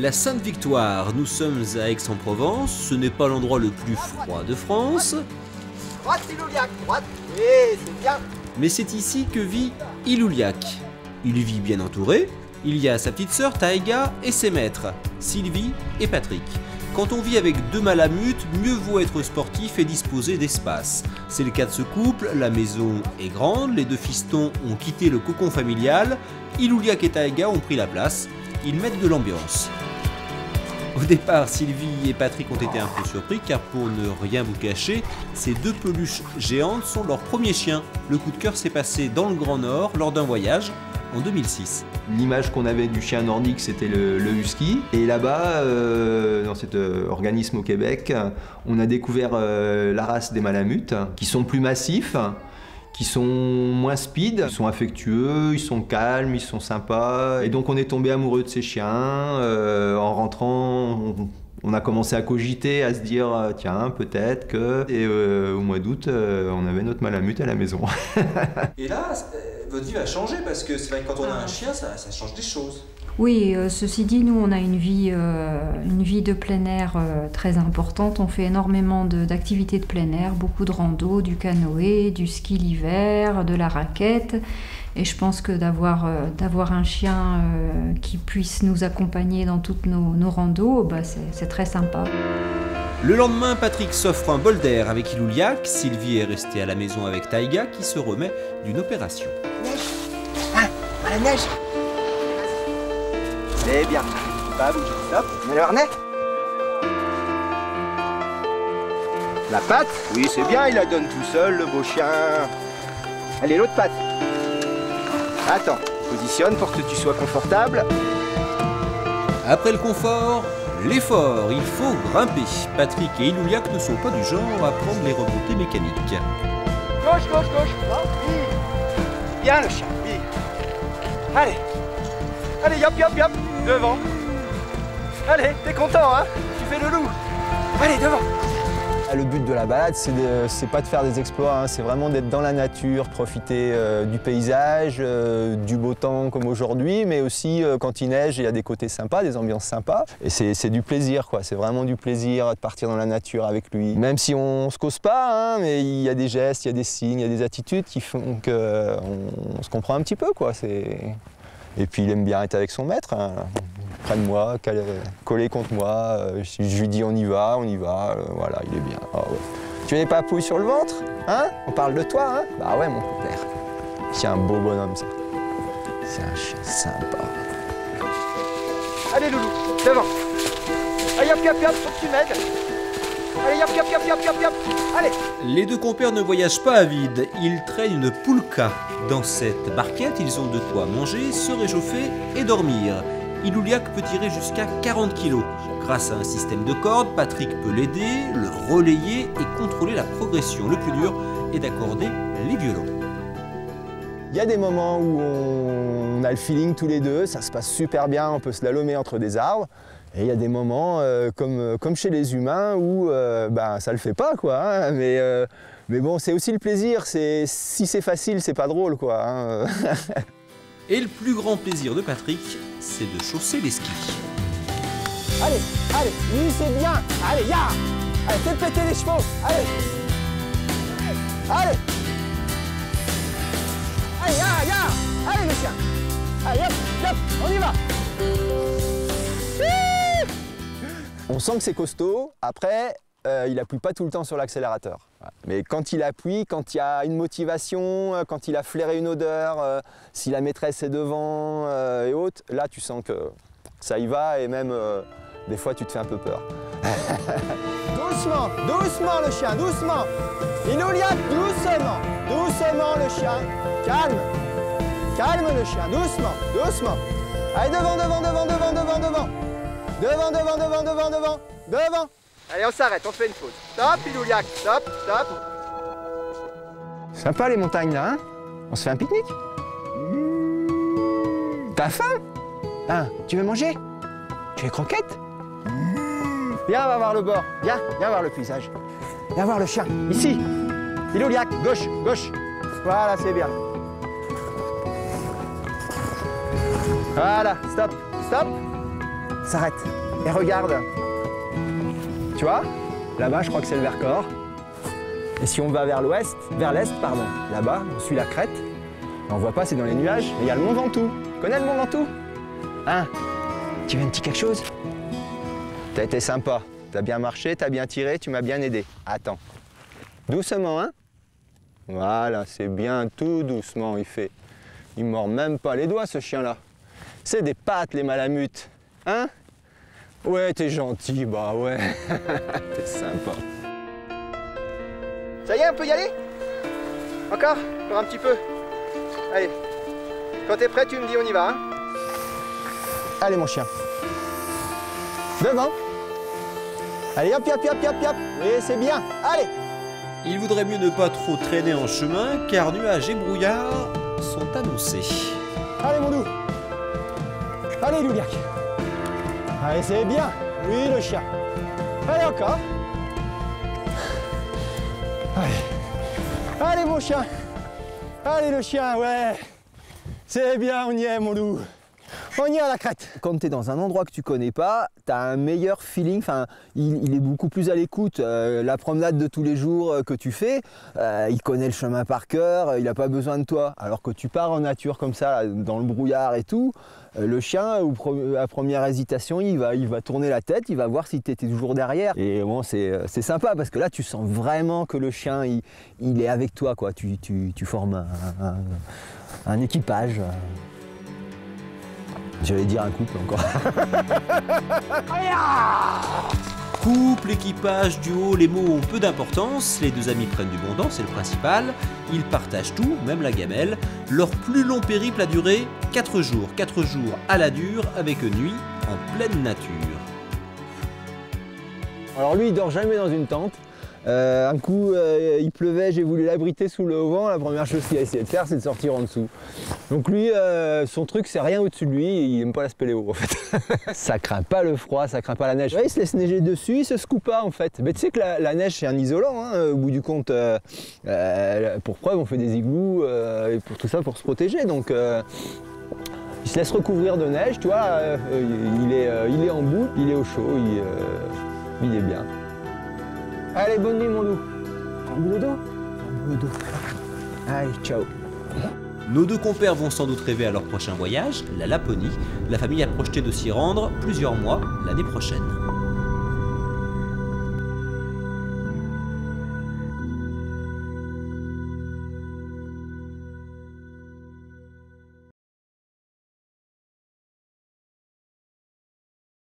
La Sainte-Victoire, nous sommes à Aix-en-Provence, ce n'est pas l'endroit le plus froid de France. Droite, Ilouliac, droite, oui, c'est bien. Mais c'est ici que vit Ilouliac. Il vit bien entouré, il y a sa petite sœur Taïga et ses maîtres, Sylvie et Patrick. Quand on vit avec deux malamutes, mieux vaut être sportif et disposer d'espace. C'est le cas de ce couple, la maison est grande, les deux fistons ont quitté le cocon familial, Ilouliac et Taïga ont pris la place, ils mettent de l'ambiance. Au départ, Sylvie et Patrick ont été un peu surpris car pour ne rien vous cacher, ces deux peluches géantes sont leurs premiers chiens. Le coup de cœur s'est passé dans le Grand Nord lors d'un voyage en 2006. L'image qu'on avait du chien nordique, c'était le husky. Et là-bas, dans cet organisme au Québec, on a découvert la race des malamutes, qui sont plus massifs, qui sont moins speed, ils sont affectueux, ils sont calmes, ils sont sympas. Et donc on est tombé amoureux de ces chiens. En rentrant, on a commencé à cogiter, à se dire tiens, peut-être que... Et au mois d'août, on avait notre malamute à la maison. Et là, votre vie va changer parce que c'est vrai que quand on a un chien, ça change des choses. Oui, ceci dit, nous on a une vie de plein air très importante. On fait énormément d'activités de plein air, beaucoup de rando, du canoë, du ski l'hiver, de la raquette. Et je pense que d'avoir un chien qui puisse nous accompagner dans toutes nos randos, bah c'est très sympa. Le lendemain, Patrick s'offre un bol d'air avec Ilouliac. Sylvie est restée à la maison avec Taïga qui se remet d'une opération. Neige. Ah, la neige. C'est bien. Pas bouger. Hop, mets le harnais. La patte. Oui, c'est bien, il la donne tout seul, le beau chien. Allez, l'autre patte. Attends, positionne pour que tu sois confortable. Après le confort, l'effort, il faut grimper. Patrick et Ilouliac ne sont pas du genre à prendre les remontées mécaniques. Gauche, gauche, gauche. Oh, oui. Bien le chien, oui. Allez. Allez, yop, yop, yop. Devant. Allez, t'es content, hein? Tu fais le loup. Allez, devant. Le but de la balade, c'est pas de faire des exploits, hein, c'est vraiment d'être dans la nature, profiter du paysage, du beau temps comme aujourd'hui, mais aussi quand il neige, il y a des côtés sympas, des ambiances sympas. Et c'est du plaisir, quoi. C'est vraiment du plaisir de partir dans la nature avec lui. Même si on se cause pas, hein, mais il y a des gestes, il y a des signes, il y a des attitudes qui font qu'on se comprend un petit peu, quoi. Et puis il aime bien être avec son maître, hein, près de moi, collé contre moi. Si je lui dis on y va, voilà, il est bien. Oh, ouais. Tu n'es pas pouille sur le ventre, hein? On parle de toi, hein? Bah ouais, mon père. C'est un beau bonhomme, ça. C'est un chien sympa. Allez, loulou, devant. Allez, yop, yop, yop, faut que tu m'aides. Allez, yop, yop, yop, yop, yop, yop. Allez. Les deux compères ne voyagent pas à vide, ils traînent une poulka. Dans cette barquette, ils ont de quoi manger, se réchauffer et dormir. Ilouliac peut tirer jusqu'à 40 kg. Grâce à un système de cordes, Patrick peut l'aider, le relayer et contrôler la progression. Le plus dur est d'accorder les violons. Il y a des moments où on a le feeling tous les deux, ça se passe super bien, on peut slalomer entre des arbres. Et il y a des moments comme chez les humains où ça le fait pas, quoi. Hein, mais bon, c'est aussi le plaisir. Si c'est facile, c'est pas drôle, quoi. Hein. Et le plus grand plaisir de Patrick, c'est de chausser les skis. Allez, allez, oui, c'est bien. Allez, ya. Allez, fais péter les chevaux. Allez. Allez. Allez, ya. Allez, le chien. Allez, hop, hop, on y va. On sent que c'est costaud. Après, il appuie pas tout le temps sur l'accélérateur. Mais quand il appuie, quand il y a une motivation, quand il a flairé une odeur, si la maîtresse est devant et autres, là tu sens que ça y va et même des fois tu te fais un peu peur. Doucement, doucement le chien, doucement. Ilouliac, doucement, doucement le chien. Calme, calme le chien, doucement, doucement. Allez, devant, devant, devant, devant, devant, devant. Devant, devant, devant, devant, devant, devant. Allez, on s'arrête, on fait une pause. Stop, Ilouliac, stop, stop. Sympa les montagnes là, hein? On se fait un pique-nique? T'as faim? Hein, tu veux manger? Tu veux croquettes? Viens, on va voir le bord. Viens, viens voir le paysage. Viens voir le chien, ici. Ilouliac, gauche, gauche. Voilà, c'est bien. Voilà, stop, stop. s'arrête et regarde. Tu vois? Là-bas, je crois que c'est le Vercors. Et si on va vers l'ouest, vers l'est, pardon, là-bas, on suit la crête. On voit pas, c'est dans les nuages. Et il y a le Mont Ventoux. Tu connais le Mont Ventoux? Hein? Tu veux un petit quelque chose? T'as été sympa. T'as bien marché, t'as bien tiré, tu m'as bien aidé. Attends. Doucement, hein? Voilà, c'est bien, tout doucement, il fait. Il mord même pas les doigts, ce chien-là. C'est des pattes, les malamutes. Hein? Ouais, t'es gentil, bah ouais. T'es sympa. Ça y est, on peut y aller? Encore? Encore un petit peu. Allez. Quand t'es prêt, tu me dis, on y va. Hein? Allez, mon chien. Devant. Allez, hop, hop, hop, hop, hop. Oui, c'est bien. Allez. Il vaudrait mieux ne pas trop traîner en chemin, car nuages et brouillard sont annoncés. Allez, mon doux. Allez, Louliac. Allez, c'est bien. Oui, le chien. Allez, encore. Allez. Allez, mon chien. Allez, le chien, ouais. C'est bien, on y est, mon loup. On y est à la crête. Quand tu es dans un endroit que tu connais pas, tu as un meilleur feeling, enfin, il est beaucoup plus à l'écoute. La promenade de tous les jours que tu fais, il connaît le chemin par cœur, il n'a pas besoin de toi. Alors que tu pars en nature comme ça, dans le brouillard et tout, le chien, à première hésitation, il va tourner la tête, il va voir si tu étais toujours derrière. Et bon, c'est sympa parce que là, tu sens vraiment que le chien, il est avec toi, quoi. Tu formes un équipage. J'allais dire un couple encore. Couple, équipage, duo, les mots ont peu d'importance. Les deux amis prennent du bon temps, c'est le principal. Ils partagent tout, même la gamelle. Leur plus long périple a duré 4 jours. 4 jours à la dure, avec une nuit en pleine nature. Alors lui, il dort jamais dans une tente. Un coup, il pleuvait, j'ai voulu l'abriter sous le vent. La première chose qu'il a essayé de faire, c'est de sortir en dessous. Donc lui, son truc, c'est rien au-dessus de lui. Il aime pas la spéléo, en fait. Ça craint pas le froid, ça craint pas la neige. Ouais, il se laisse neiger dessus, il se secoue pas, en fait. Mais tu sais que la neige, c'est un isolant, hein, au bout du compte. Pour preuve, on fait des igloos et pour tout ça, pour se protéger. Donc, il se laisse recouvrir de neige, tu vois. Il est en bout, il est au chaud, il est bien. Allez, bonne nuit, mon loup. Un bout de dos. Un bout de dos. Allez, ciao. Nos deux compères vont sans doute rêver à leur prochain voyage, la Laponie. La famille a projeté de s'y rendre plusieurs mois l'année prochaine.